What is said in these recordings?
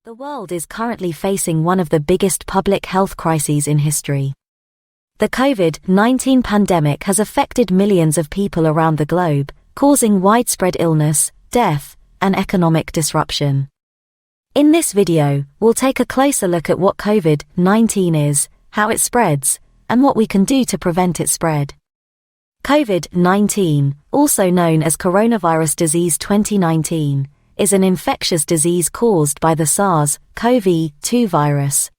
The world is currently facing one of the biggest public health crises in history. The COVID-19 pandemic has affected millions of people around the globe, causing widespread illness, death, and economic disruption. In this video, we'll take a closer look at what COVID-19 is, how it spreads, and what we can do to prevent its spread. COVID-19, also known as coronavirus disease 2019, is an infectious disease caused by the SARS-CoV-2 virus.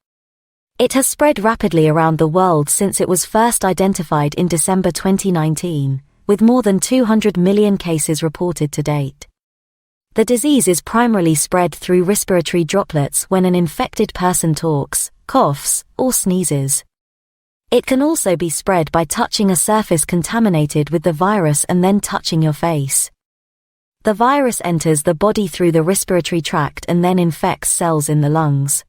It has spread rapidly around the world since it was first identified in December 2019, with more than 200 million cases reported to date. The disease is primarily spread through respiratory droplets when an infected person talks, coughs, or sneezes. It can also be spread by touching a surface contaminated with the virus and then touching your face. The virus enters the body through the respiratory tract and then infects cells in the lungs.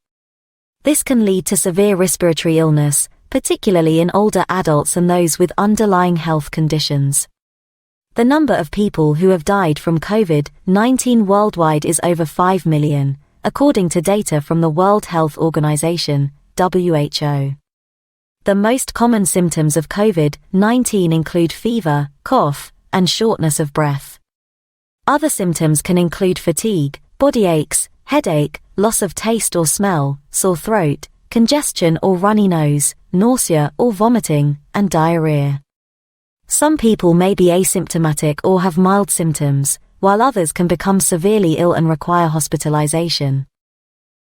This can lead to severe respiratory illness, particularly in older adults and those with underlying health conditions. The number of people who have died from COVID-19 worldwide is over 5 million, according to data from the World Health Organization, WHO. The most common symptoms of COVID-19 include fever, cough, and shortness of breath. Other symptoms can include fatigue, body aches, headache, loss of taste or smell, sore throat, congestion or runny nose, nausea or vomiting, and diarrhea. Some people may be asymptomatic or have mild symptoms, while others can become severely ill and require hospitalization.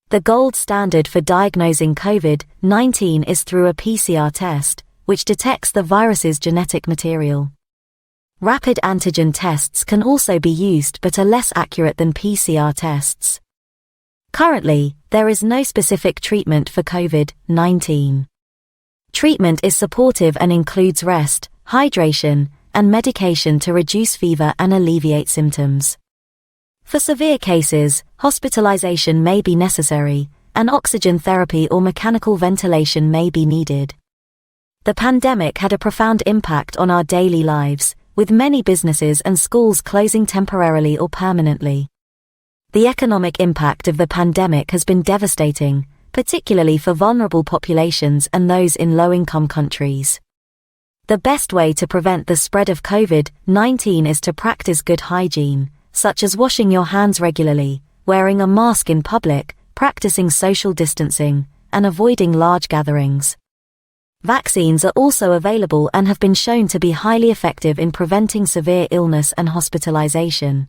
The gold standard for diagnosing COVID-19 is through a PCR test, which detects the virus's genetic material. Rapid antigen tests can also be used but are less accurate than PCR tests. Currently, there is no specific treatment for COVID-19. Treatment is supportive and includes rest, hydration, and medication to reduce fever and alleviate symptoms. For severe cases, hospitalization may be necessary, and oxygen therapy or mechanical ventilation may be needed. The pandemic had a profound impact on our daily lives, with many businesses and schools closing temporarily or permanently. The economic impact of the pandemic has been devastating, particularly for vulnerable populations and those in low-income countries. The best way to prevent the spread of COVID-19 is to practice good hygiene, such as washing your hands regularly, wearing a mask in public, practicing social distancing, and avoiding large gatherings. Vaccines are also available and have been shown to be highly effective in preventing severe illness and hospitalization.